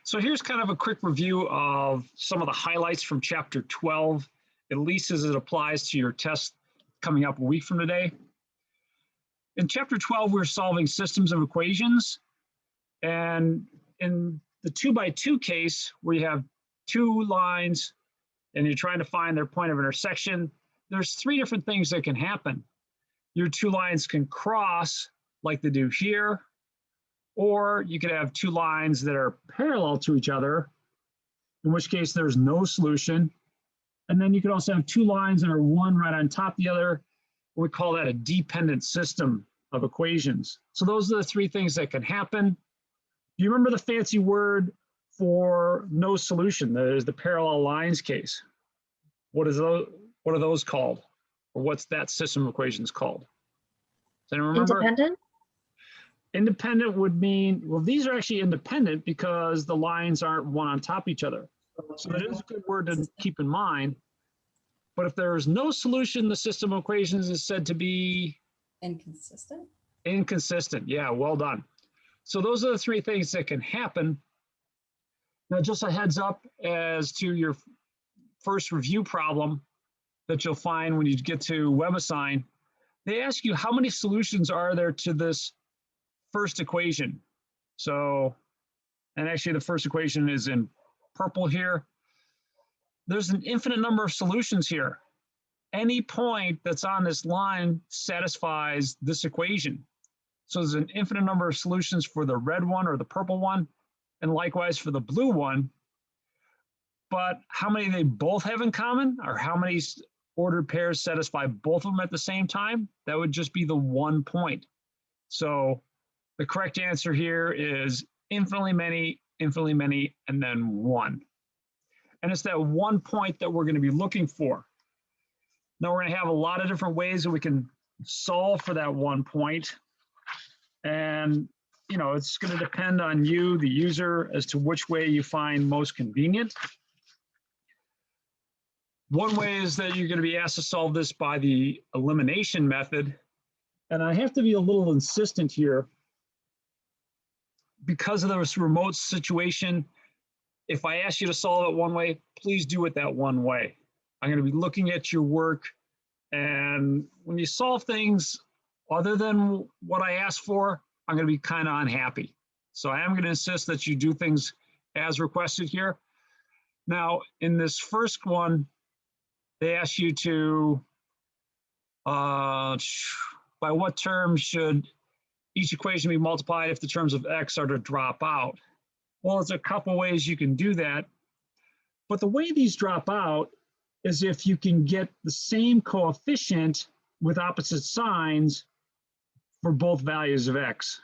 So here's kind of a quick review of some of the highlights from chapter 12, at least as it applies to your test coming up a week from today. In chapter 12, we're solving systems of equations. And in the 2x2 case, where you have two lines and you're trying to find their point of intersection, there's three different things that can happen. Your two lines can cross like they do here, or you could have two lines that are parallel to each other, in which case there's no solution. And then you could also have two lines that are one right on top of the other. We call that a dependent system of equations. So those are the three things that can happen. Do you remember the fancy word for no solution? That is the parallel lines case. What are those called? Or what's that system of equations called? Does anyone remember? Independent? Independent would mean, well, these are actually independent because the lines aren't one on top of each other. So that is a good word to keep in mind. But if there's no solution, the system of equations is said to be inconsistent. Inconsistent, yeah, well done. So those are the three things that can happen. Now, just a heads up as to your first review problem that you'll find when you get to WebAssign, they ask you how many solutions are there to this first equation. So, and actually the first equation is in purple here. There's an infinite number of solutions here. Any point that's on this line satisfies this equation. So there's an infinite number of solutions for the red one or the purple one, and likewise for the blue one. But how many they both have in common, or how many ordered pairs satisfy both of them at the same time? That would just be the 1 point. So the correct answer here is infinitely many, and then 1. And it's that 1 point that we're going to be looking for. Now we're going to have a lot of different ways that we can solve for that 1 point. And, you know, it's going to depend on you, the user, as to which way you find most convenient. One way is that you're going to be asked to solve this by the elimination method. And I have to be a little insistent here. Because of this remote situation, if I ask you to solve it one way, please do it that one way. I'm going to be looking at your work, and when you solve things other than what I asked for, I'm going to be kind of unhappy. So I am going to insist that you do things as requested here. Now, in this first one, they ask you to, by what term should each equation be multiplied if the terms of x are to drop out? Well, there's a couple ways you can do that. But the way these drop out is if you can get the same coefficient with opposite signs for both values of x.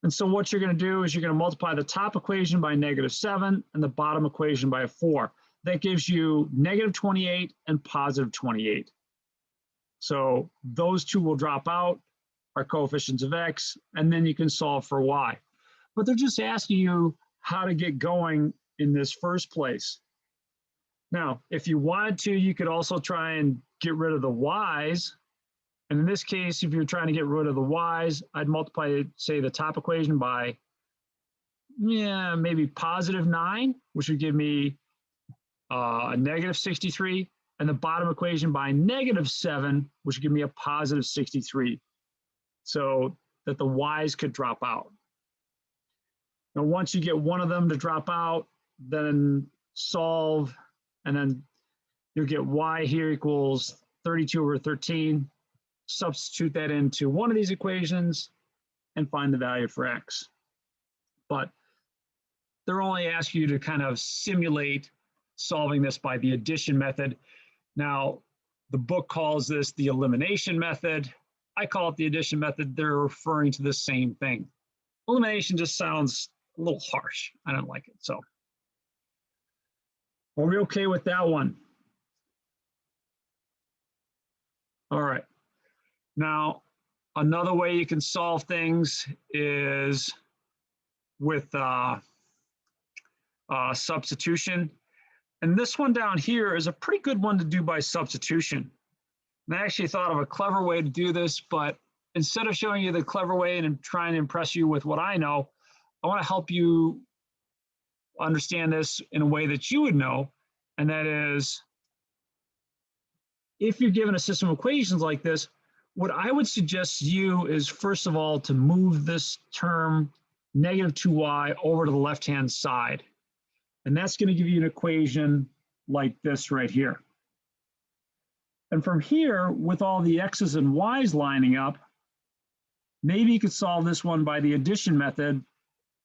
And so what you're going to do is you're going to multiply the top equation by -7 and the bottom equation by 4. That gives you -28 and +28. So those two will drop out, are coefficients of x, and then you can solve for y. But they're just asking you how to get going in this first place. Now, if you wanted to, you could also try and get rid of the y's. And in this case, if you're trying to get rid of the y's, I'd multiply, say, the top equation by, maybe +9, which would give me a -63, and the bottom equation by -7, which would give me a +63. So that the y's could drop out. Now, once you get one of them to drop out, then solve, and then you'll get y here equals 32/13. Substitute that into one of these equations and find the value for x. But they're only asking you to kind of simulate solving this by the addition method. Now, the book calls this the elimination method. I call it the addition method. They're referring to the same thing. Elimination just sounds a little harsh. I don't like it. So are we okay with that one? All right. Now, another way you can solve things is with substitution. And this one down here is a pretty good one to do by substitution. And I actually thought of a clever way to do this, but instead of showing you the clever way and trying to impress you with what I know, I want to help you understand this in a way that you would know, and that is, if you're given a system of equations like this, what I would suggest to you is, first of all, to move this term negative 2y over to the left-hand side. And that's going to give you an equation like this right here. And from here, with all the x's and y's lining up, maybe you could solve this one by the addition method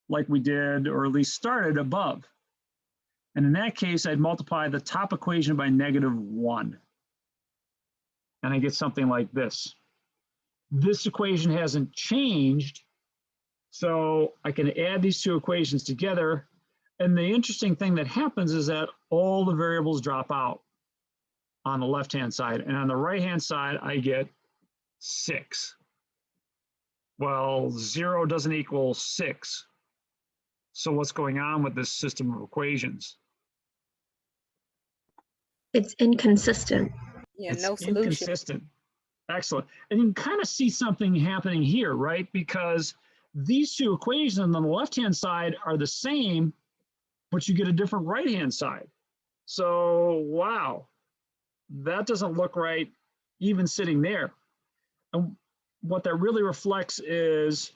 like we did, or at least started above. And in that case, I'd multiply the top equation by -1. And I get something like this. This equation hasn't changed, so I can add these two equations together. And the interesting thing that happens is that all the variables drop out on the left-hand side. And on the right-hand side, I get 6. Well, 0 doesn't equal 6. So what's going on with this system of equations? It's inconsistent. Yeah, It's no solution. inconsistent. Excellent. And you can kind of see something happening here, right? Because these two equations on the left-hand side are the same, but you get a different right-hand side. So, wow, that doesn't look right even sitting there. And what that really reflects is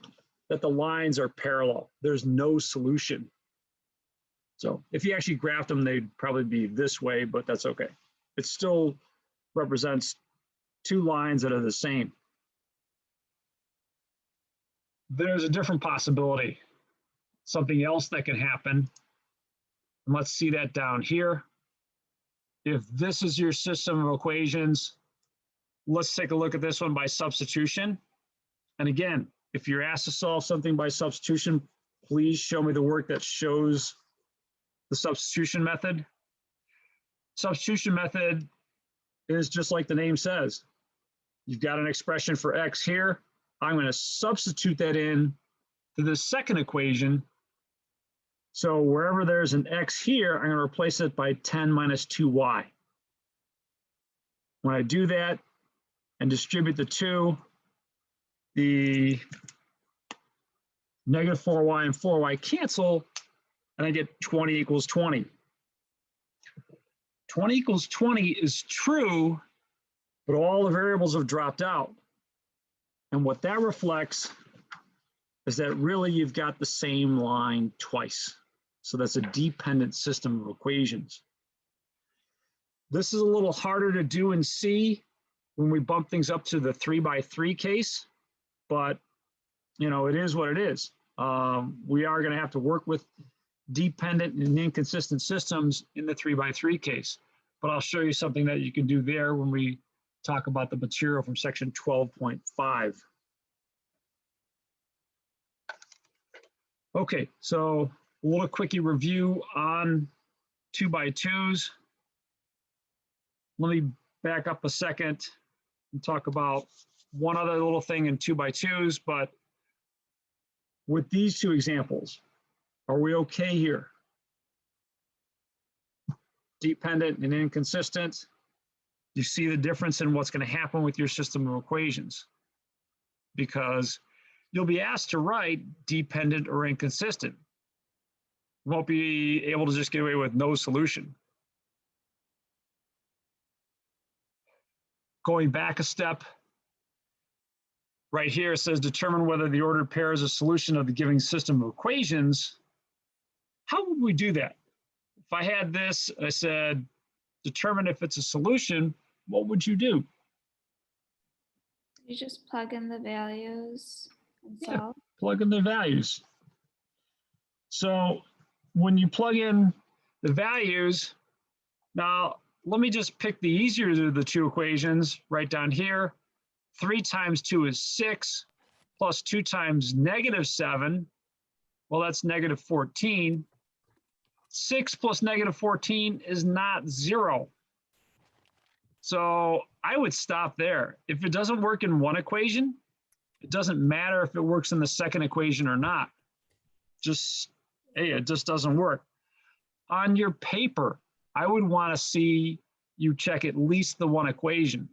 that the lines are parallel. There's no solution. So if you actually graphed them, they'd probably be this way, but that's okay. It still represents two lines that are the same. There's a different possibility, something else that can happen. And let's see that down here. If this is your system of equations, let's take a look at this one by substitution. And again, if you're asked to solve something by substitution, please show me the work that shows the substitution method. Substitution method is just like the name says. You've got an expression for x here. I'm going to substitute that in to the second equation. So wherever there's an x here, I'm going to replace it by 10 minus 2y. When I do that and distribute the 2, the negative 4y and 4y cancel, and I get 20 equals 20. 20 equals 20 is true, but all the variables have dropped out. And what that reflects is that really you've got the same line twice. So that's a dependent system of equations. This is a little harder to do in C when we bump things up to the 3x3 case, but you know, it is what it is. We are going to have to work with dependent and inconsistent systems in the 3x3 case, but I'll show you something that you can do there when we talk about the material from section 12.5. Okay, so a little quickie review on 2x2s. Let me back up a second and talk about one other little thing in 2x2s, but with these two examples, are we okay here? Dependent and inconsistent. You see the difference in what's going to happen with your system of equations, because you'll be asked to write dependent or inconsistent. You won't be able to just get away with no solution. Going back a step, right here it says determine whether the ordered pair is a solution of the given system of equations. How would we do that? If I had this, I said, determine if it's a solution, what would you do? You just plug in the values and Yeah, solve. plug in the values. So when you plug in the values, now let me just pick the easier of the two equations right down here. 3 times 2 is 6, plus 2 times -7. Well, that's -14. 6 plus -14 is not 0. So I would stop there. If it doesn't work in one equation, it doesn't matter if it works in the second equation or not. Just, hey, it just doesn't work. On your paper, I would want to see you check at least the one equation.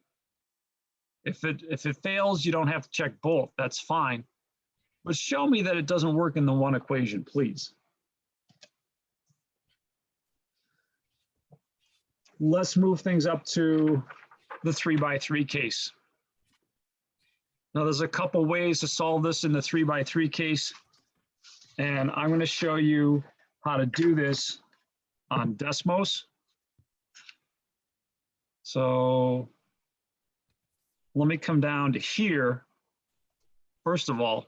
If it fails, you don't have to check both. That's fine. But show me that it doesn't work in the one equation, please. Let's move things up to the 3x3 case. Now there's a couple ways to solve this in the 3x3 case. And I'm going to show you how to do this on Desmos. So let me come down to here, first of all.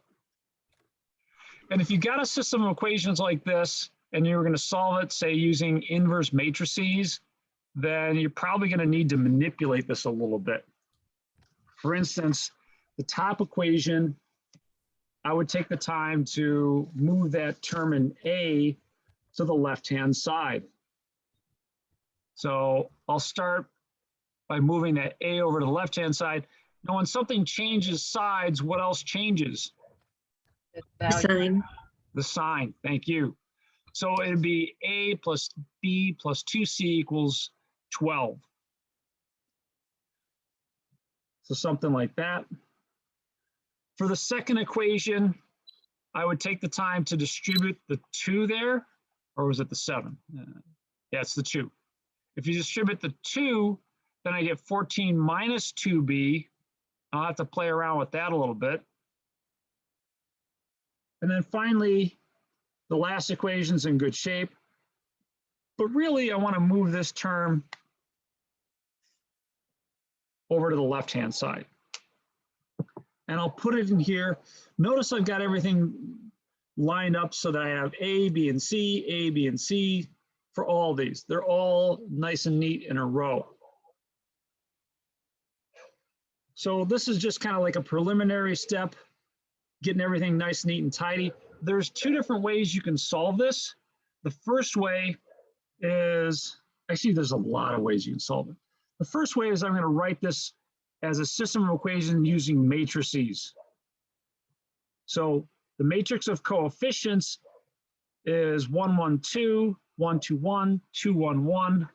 And if you got a system of equations like this, and you're going to solve it, say, using inverse matrices, then you're probably going to need to manipulate this a little bit. For instance, the top equation, I would take the time to move that term in A to the left-hand side. So I'll start by moving that A over to the left-hand side. Now, when something changes sides, what else changes? The sign. The sign, thank you. So it'd be A plus B plus 2C equals 12. So something like that. For the second equation, I would take the time to distribute the 2 there, or was it the 7? Yeah, it's the 2. If you distribute the 2, then I get 14 minus 2b. I'll have to play around with that a little bit. And then finally, the last equation's in good shape. But really, I want to move this term over to the left-hand side. And I'll put it in here. Notice I've got everything lined up so that I have A, B, and C, A, B, and C for all these. They're all nice and neat in a row. So this is just kind of like a preliminary step, getting everything nice, neat, and tidy. There's 2 different ways you can solve this. The first way is, actually there's a lot of ways you can solve it. The first way is I'm going to write this as a system of equations using matrices. So the matrix of coefficients is 1, 1, 2, 1, 2, 1, 2, 1, 1.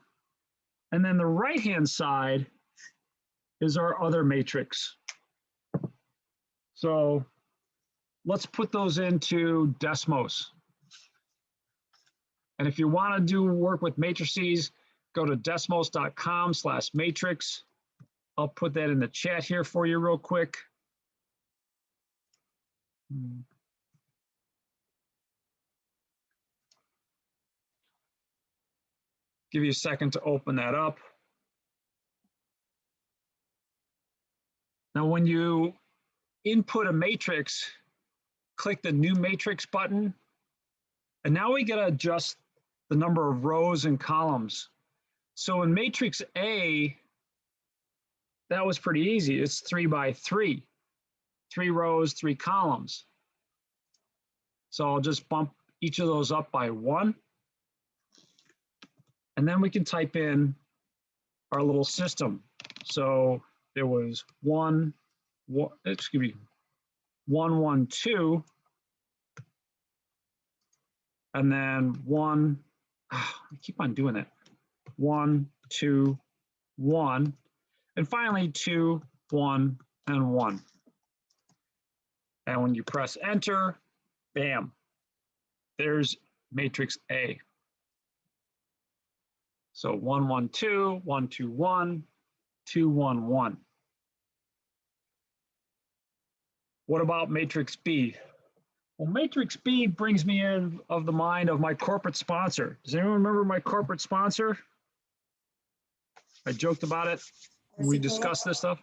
And then the right-hand side is our other matrix. So let's put those into Desmos. And if you want to do work with matrices, go to desmos.com/matrix. I'll put that in the chat here for you real quick. Give you a second to open that up. Now, when you input a matrix, click the new matrix button. And now we got to adjust the number of rows and columns. So in matrix A, that was pretty easy. It's 3 by 3, 3 rows, 3 columns. So I'll just bump each of those up by 1. And then we can type in our little system. So there was 1, 1, 2, and then 1, I keep on doing that. 1, 2, 1, and finally 2, 1, and 1. And when you press enter, bam, there's matrix A. So 1, 1, 2, 1, 2, 1, 2, 1, 1. What about matrix B? Well, matrix B brings me in of the mind of my corporate sponsor. Does anyone remember my corporate sponsor? I joked about it when we discussed this stuff.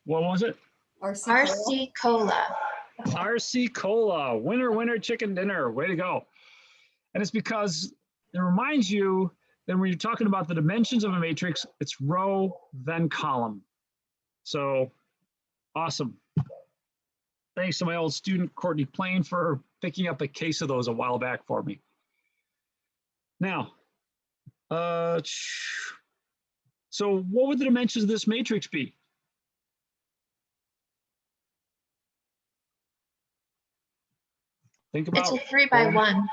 What was it? RC Cola. RC Cola, winner, winner, chicken dinner, way to go. And it's because it reminds you that when you're talking about the dimensions of a matrix, it's row, then column. So awesome. Thanks to my old student, Courtney Plain, for picking up a case of those a while back for me. Now, so what would the dimensions of this matrix be? Think about It's a 3 by 1.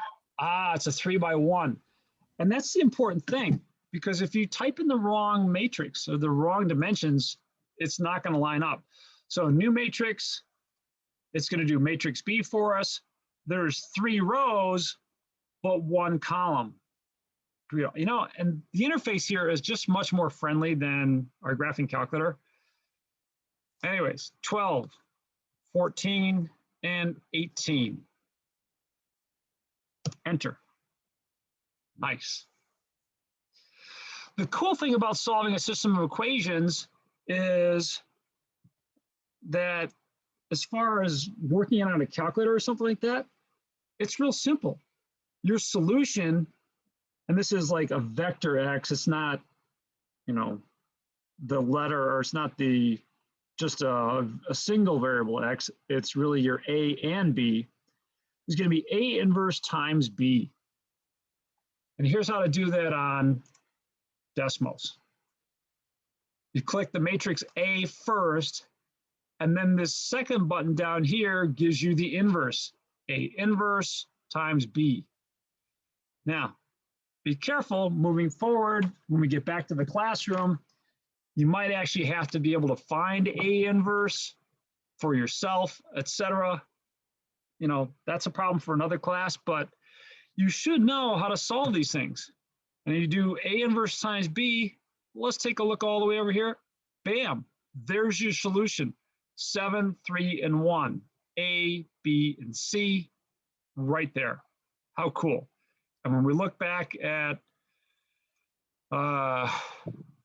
It's a 3 by 1. And that's the important thing, because if you type in the wrong matrix or the wrong dimensions, it's not going to line up. So new matrix, it's going to do matrix B for us. There's 3 rows, but 1 column. You know, and the interface here is just much more friendly than our graphing calculator. Anyways, 12, 14, and 18. Enter. Nice. The cool thing about solving a system of equations is that as far as working on a calculator or something like that, it's real simple. Your solution, and this is like a vector X, it's not, you know, the letter, or it's not the just a single variable X, it's really your A and B, is going to be A inverse times B. And here's how to do that on Desmos. You click the matrix A first, and then this second button down here gives you the inverse, A inverse times B. Now, be careful moving forward. When we get back to the classroom, you might actually have to be able to find A inverse for yourself, etc. You know, that's a problem for another class, but you should know how to solve these things. And you do A inverse times B. Let's take a look all the way over here. Bam, there's your solution. 7, 3, and 1. A, B, and C, right there. How cool. And when we look back at our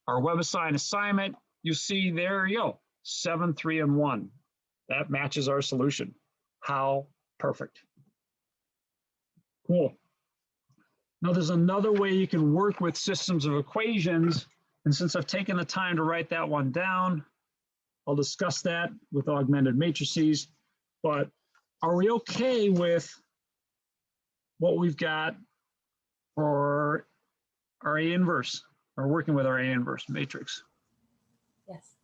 WebAssign assignment, you see there you go, 7, 3, and 1. That matches our solution. How perfect. Cool. Now there's another way you can work with systems of equations. And since I've taken the time to write that one down, I'll discuss that with augmented matrices. But are we okay with what we've got for our A inverse, or working with our A inverse matrix? Yes.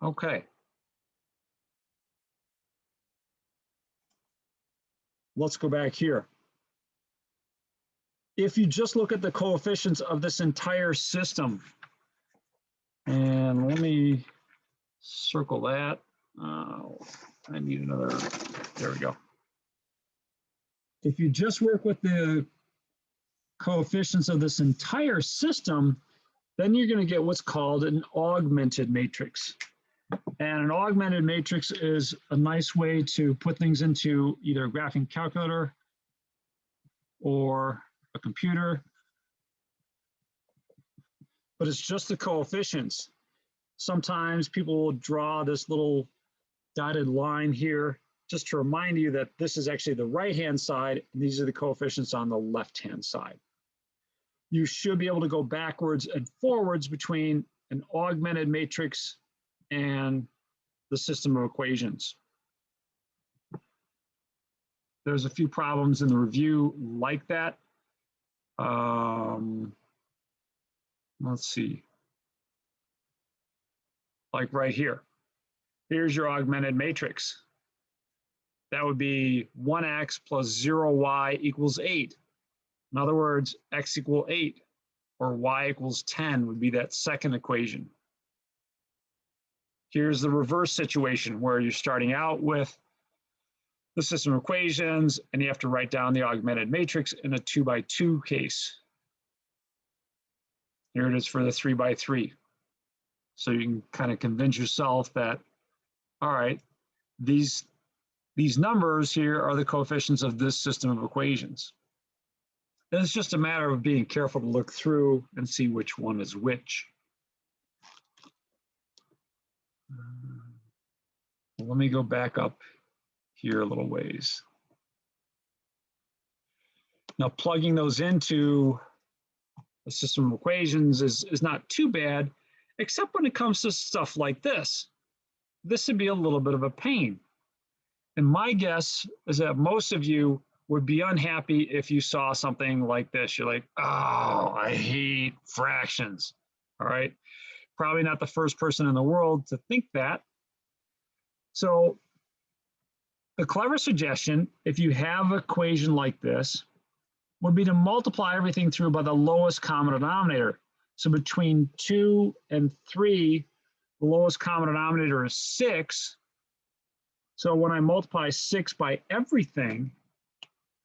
Okay. Let's go back here. If you just look at the coefficients of this entire system, and let me circle that. I need another, there we go. If you just work with the coefficients of this entire system, then you're going to get what's called an augmented matrix. And an augmented matrix is a nice way to put things into either a graphing calculator or a computer, but it's just the coefficients. Sometimes people will draw this little dotted line here just to remind you that this is actually the right-hand side, and these are the coefficients on the left-hand side. You should be able to go backwards and forwards between an augmented matrix and the system of equations. There's a few problems in the review like that. Let's see. Like right here. Here's your augmented matrix. That would be 1x plus 0y equals 8. In other words, x equals 8 or y equals 10 would be that second equation. Here's the reverse situation where you're starting out with the system of equations and you have to write down the augmented matrix in a 2x2 case. Here it is for the 3x3. So you can kind of convince yourself that, all right, these numbers here are the coefficients of this system of equations. And it's just a matter of being careful to look through and see which one is which. Let me go back up here a little ways. Now plugging those into a system of equations is not too bad, except when it comes to stuff like this. This would be a little bit of a pain. And my guess is that most of you would be unhappy if you saw something like this. You're like, oh, I hate fractions, all right? Probably not the first person in the world to think that. So the clever suggestion, if you have an equation like this, would be to multiply everything through by the lowest common denominator. So between 2 and 3, the lowest common denominator is 6. So when I multiply 6 by everything,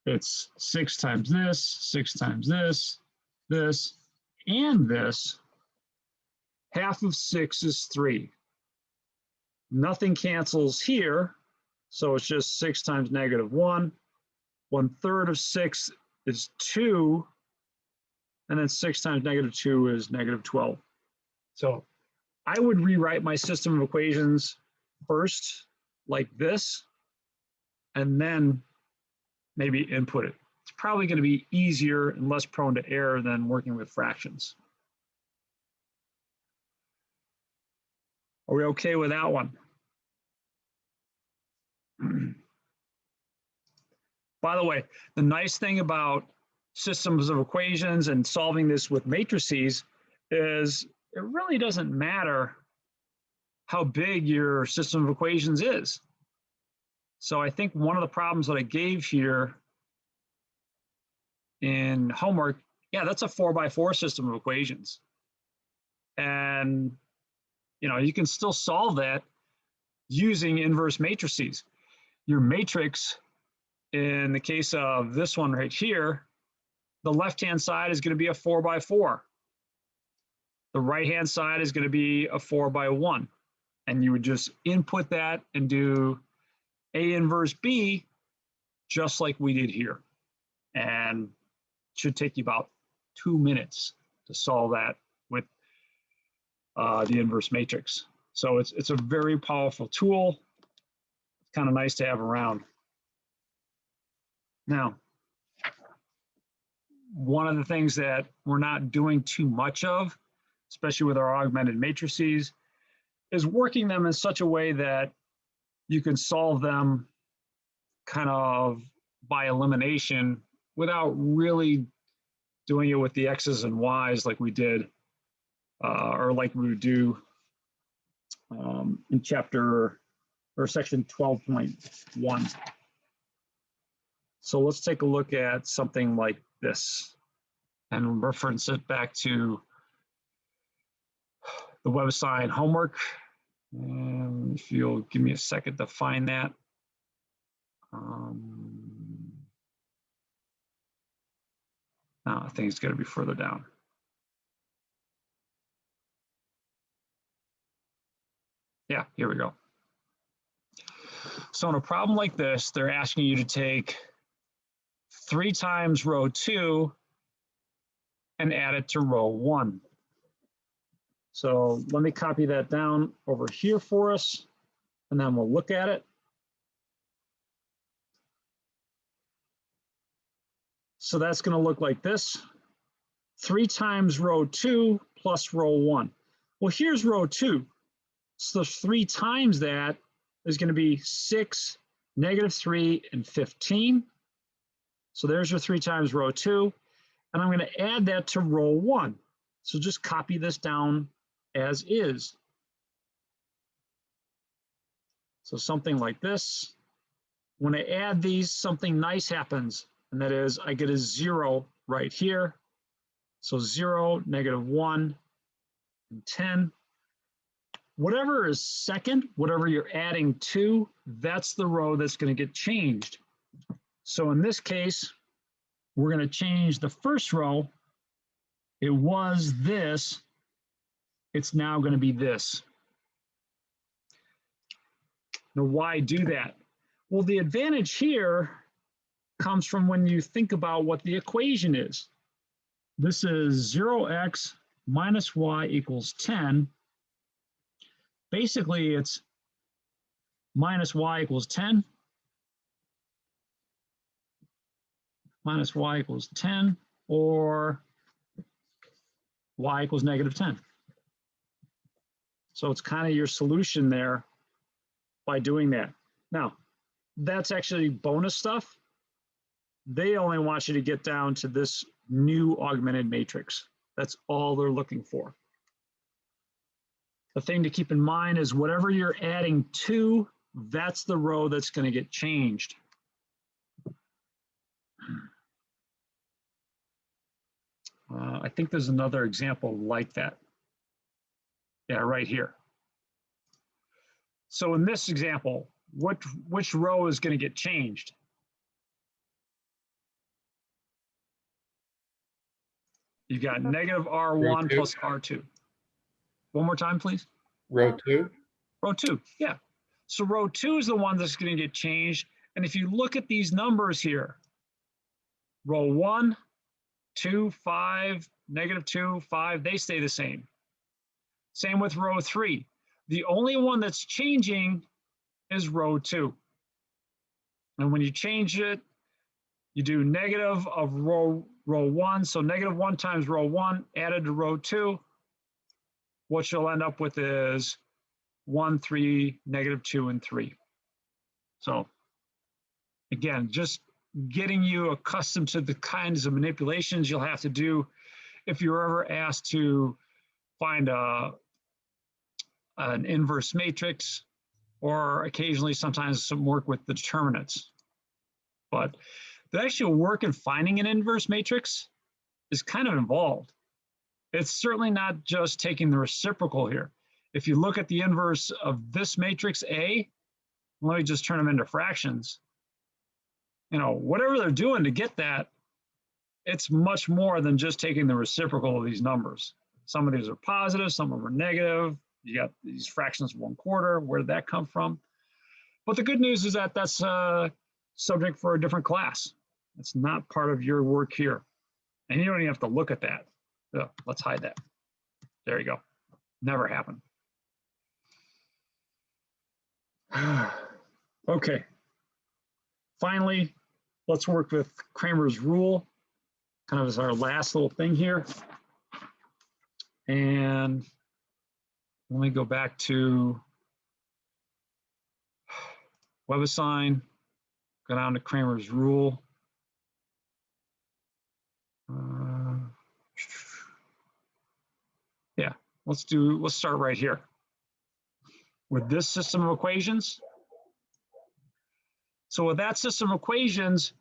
it's 6 times this, 6 times this, this, and this. Half of 6 is 3. Nothing cancels here, so it's just 6 times -1. 1/3 of 6 is 2, and then 6 times -2 is -12. So I would rewrite my system of equations first like this, and then maybe input it. It's probably going to be easier and less prone to error than working with fractions. Are we okay with that one? By the way, the nice thing about systems of equations and solving this with matrices is it really doesn't matter how big your system of equations is. So I think one of the problems that I gave here in homework, yeah, that's a 4x4 system of equations. And, you know, you can still solve that using inverse matrices. Your matrix, in the case of this one right here, the left-hand side is going to be a 4x4. The right-hand side is going to be a 4x1. And you would just input that and do A inverse B, just like we did here. And it should take you about 2 minutes to solve that with the inverse matrix. So it's a very powerful tool. It's kind of nice to have around. Now, one of the things that we're not doing too much of, especially with our augmented matrices, is working them in such a way that you can solve them kind of by elimination without really doing it with the X's and Y's like we did, or like we would do in chapter or section 12.1. So let's take a look at something like this and reference it back to the WebAssign homework. And if you'll give me a second to find that. I think it's going to be further down. Yeah, here we go. So in a problem like this, they're asking you to take 3 times row 2 and add it to row 1. So let me copy that down over here for us, and then we'll look at it. So that's going to look like this. 3 times row 2 plus row 1. Well, here's row 2. So 3 times that is going to be 6, -3, and 15. So there's your 3 times row 2. And I'm going to add that to row 1. So just copy this down as is. So something like this. When I add these, something nice happens. And that is I get a 0 right here. So 0, -1, and 10. Whatever is second, whatever you're adding to, that's the row that's going to get changed. So in this case, we're going to change the first row. It was this. It's now going to be this. Now, why do that? Well, the advantage here comes from when you think about what the equation is. This is 0x minus y equals 10. Basically, it's minus y equals 10. Minus y equals 10, or y equals -10. So it's kind of your solution there by doing that. Now, that's actually bonus stuff. They only want you to get down to this new augmented matrix. That's all they're looking for. The thing to keep in mind is whatever you're adding to, that's the row that's going to get changed. I think there's another example like that. Yeah, right here. So in this example, which row is going to get changed? You got negative R1 2. plus R2. One more time, please. Row 2. Row 2, yeah. So row 2 is the one that's going to get changed. And if you look at these numbers here, row 1, 2, 5, negative 2, 5, they stay the same. Same with row 3. The only one that's changing is row 2. And when you change it, you do negative of row 1. So negative 1 times row 1 added to row 2. What you'll end up with is 1, 3, negative 2, and 3. So again, just getting you accustomed to the kinds of manipulations you'll have to do if you're ever asked to find an inverse matrix, or occasionally sometimes some work with the determinants. But the actual work in finding an inverse matrix is kind of involved. It's certainly not just taking the reciprocal here. If you look at the inverse of this matrix A, let me just turn them into fractions. You know, whatever they're doing to get that, it's much more than just taking the reciprocal of these numbers. Some of these are positive, some of them are negative. You got these fractions of 1/4. Where did that come from? But the good news is that that's a subject for a different class. It's not part of your work here. And you don't even have to look at that. Ugh, let's hide that. There you go. Never happened. Okay. Finally, let's work with Cramer's rule, kind of as our last little thing here. And let me go back to WebAssign, go down to Cramer's rule. Yeah, let's start right here with this system of equations. So with that system of equations,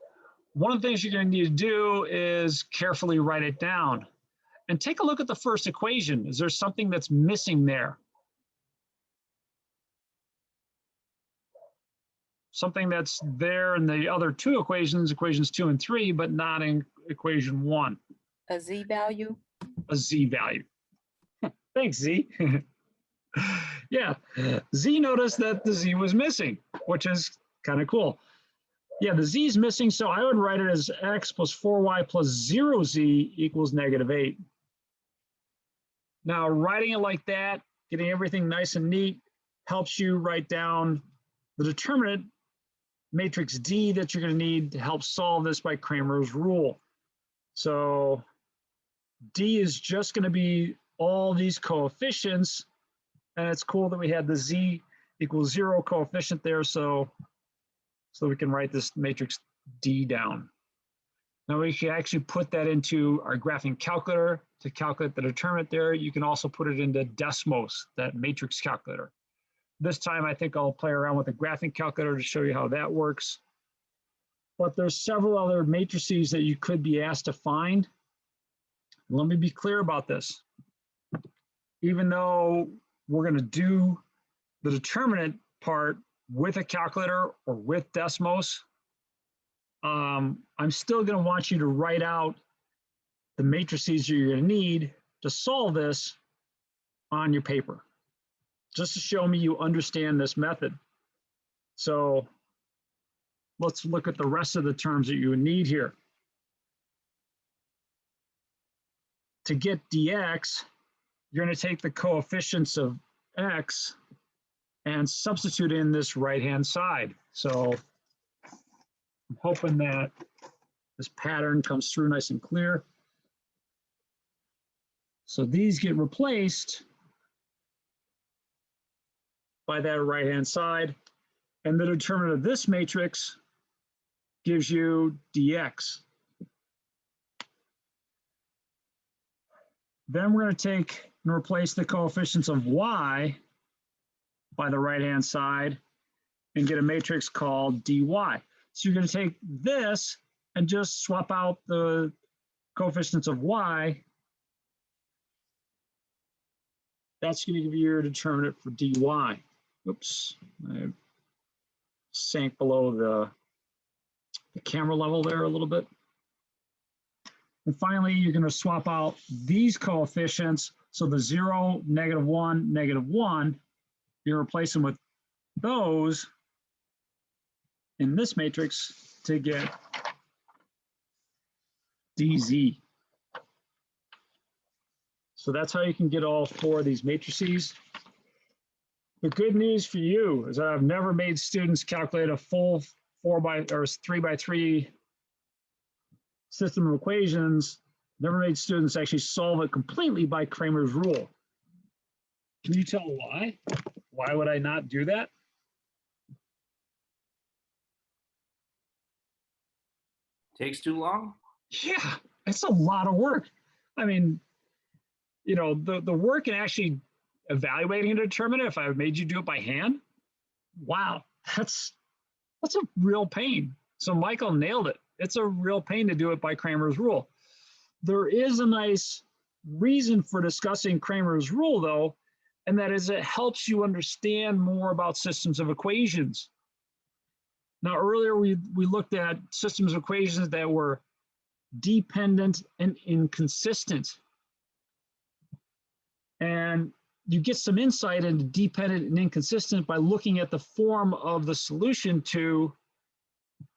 one of the things you're going to need to do is carefully write it down. And take a look at the first equation. Is there something that's missing there? Something that's there in the other two equations, equations 2 and 3, but not in equation 1. A z value? A z value. Thanks, Z. Yeah, Z noticed that the Z was missing, which is kind of cool. Yeah, the Z is missing, so I would write it as x plus 4y plus 0z equals -8. Now, writing it like that, getting everything nice and neat, helps you write down the determinant matrix D that you're going to need to help solve this by Cramer's rule. So D is just going to be all these coefficients, and it's cool that we had the Z equals 0 coefficient there, so we can write this matrix D down. Now we can actually put that into our graphing calculator to calculate the determinant there. You can also put it into Desmos, that matrix calculator. This time I think I'll play around with the graphing calculator to show you how that works. But there's several other matrices that you could be asked to find. Let me be clear about this. Even though we're going to do the determinant part with a calculator or with Desmos, I'm still going to want you to write out the matrices you're going to need to solve this on your paper, just to show me you understand this method. So let's look at the rest of the terms that you would need here. To get dx, you're going to take the coefficients of x and substitute in this right-hand side. So I'm hoping that this pattern comes through nice and clear. So these get replaced by that right-hand side, and the determinant of this matrix gives you dx. Then we're going to take and replace the coefficients of y by the right-hand side and get a matrix called dy. So you're going to take this and just swap out the coefficients of y That's going to give you your determinant for dy. Oops, I sank below the camera level there a little bit. And finally, you're going to swap out these coefficients. So the 0, -1, -1, you replace them with those in this matrix to get dz. So that's how you can get all 4 of these matrices. The good news for you is that I've never made students calculate a full 3x3 system of equations. Never made students actually solve it completely by Cramer's rule. Can you tell why? Why would I not do that? Takes too long? Yeah, it's a lot of work. I mean, you know, the work in actually evaluating a determinant, if I made you do it by hand, wow, that's a real pain. So Michael nailed it. It's a real pain to do it by Cramer's rule. There is a nice reason for discussing Cramer's rule, though, and that is it helps you understand more about systems of equations. Now, earlier we looked at systems of equations that were dependent and inconsistent. And you get some insight into dependent and inconsistent by looking at the form of the solution to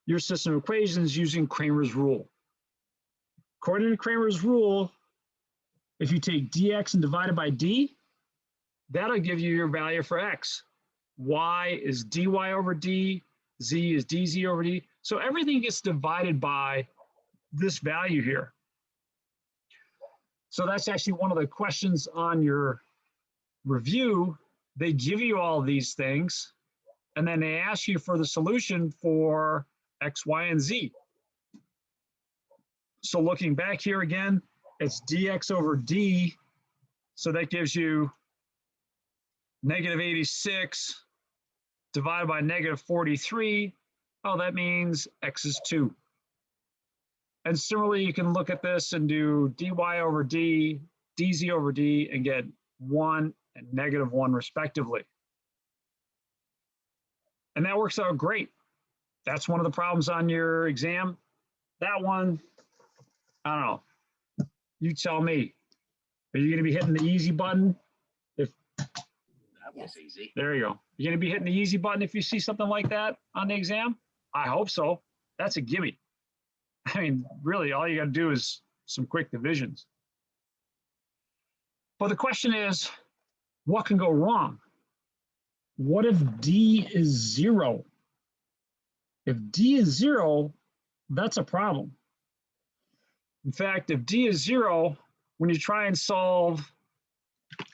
your system of equations using Cramer's rule. According to Cramer's rule, if you take dx and divide it by d, that'll give you your value for x. Y is dy over d, z is dz over d. So everything gets divided by this value here. So that's actually one of the questions on your review. They give you all these things, and then they ask you for the solution for x, y, and z. So looking back here again, it's dx over d. So that gives you -86 divided by -43. Oh, that means x is 2. And similarly, you can look at this and do dy over d, dz over d, and get 1 and -1 respectively. And that works out great. That's one of the problems on your exam. That one, I don't know. You tell me. Are you going to be hitting the easy button? That was easy. There you go. You're going to be hitting the easy button if you see something like that on the exam? I hope so. That's a gimme. I mean, really, all you got to do is some quick divisions. But the question is, what can go wrong? What if D is 0? If D is 0, that's a problem. In fact, if D is 0, when you try and solve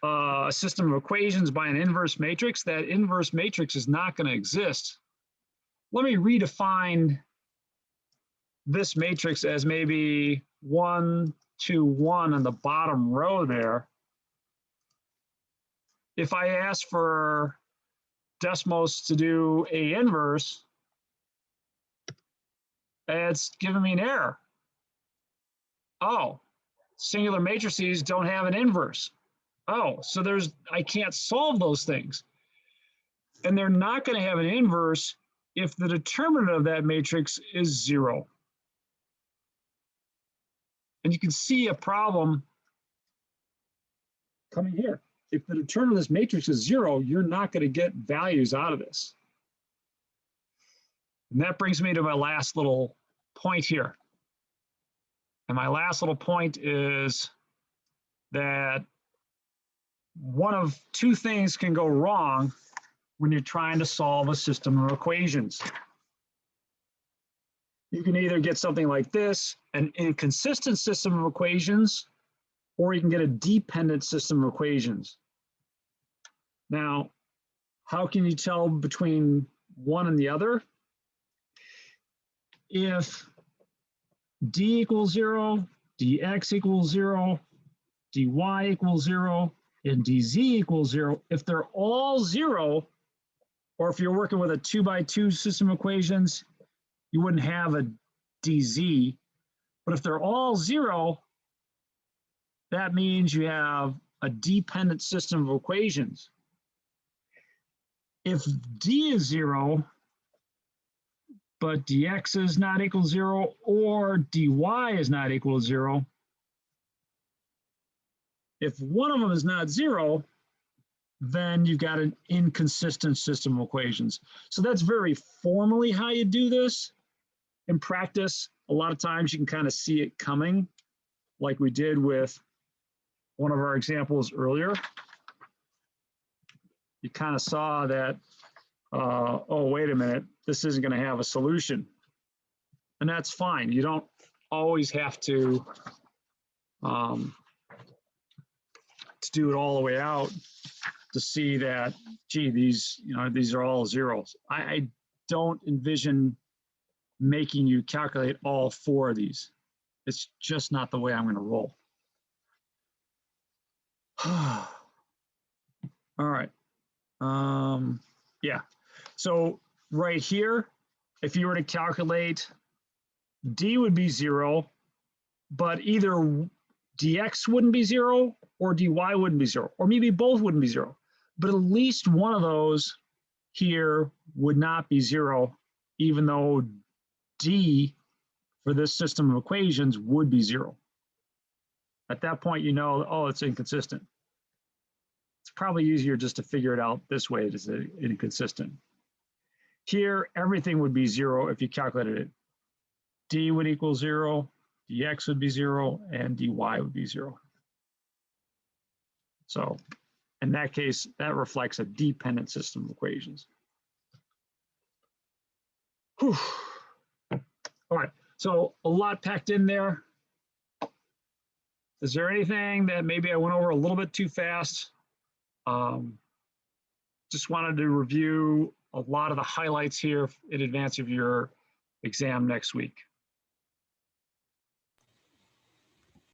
a system of equations by an inverse matrix, that inverse matrix is not going to exist. Let me redefine this matrix as maybe 1, 2, 1 on the bottom row there. If I ask for Desmos to do A inverse, it's giving me an error. Oh, singular matrices don't have an inverse. Oh, so I can't solve those things. And they're not going to have an inverse if the determinant of that matrix is 0. And you can see a problem coming here. If the determinant of this matrix is 0, you're not going to get values out of this. And that brings me to my last little point here. And my last little point is that one of two things can go wrong when you're trying to solve a system of equations. You can either get something like this, an inconsistent system of equations, or you can get a dependent system of equations. Now, how can you tell between one and the other? If d equals 0, dx equals 0, dy equals 0, and dz equals 0, if they're all 0, or if you're working with a 2x2 system of equations, you wouldn't have a dz. But if they're all 0, that means you have a dependent system of equations. If d is 0, but dx is not equal to 0, or dy is not equal to 0, if one of them is not 0, then you've got an inconsistent system of equations. So that's very formally how you do this. In practice, a lot of times you can kind of see it coming, like we did with one of our examples earlier. You kind of saw that, oh, wait a minute, this isn't going to have a solution. And that's fine. You don't always have to do it all the way out to see that, gee, these are all zeros. I don't envision making you calculate all 4 of these. It's just not the way I'm going to roll. All right. Yeah. So right here, if you were to calculate, d would be 0, but either dx wouldn't be 0 or dy wouldn't be 0, or maybe both wouldn't be 0. But at least one of those here would not be 0, even though d for this system of equations would be 0. At that point, you know, oh, it's inconsistent. It's probably easier just to figure it out this way. It is inconsistent. Here, everything would be 0 if you calculated it. D would equal 0, dx would be 0, and dy would be 0. So in that case, that reflects a dependent system of equations. Whew. All right, so a lot packed in there. Is there anything that maybe I went over a little bit too fast? Just wanted to review a lot of the highlights here in advance of your exam next week.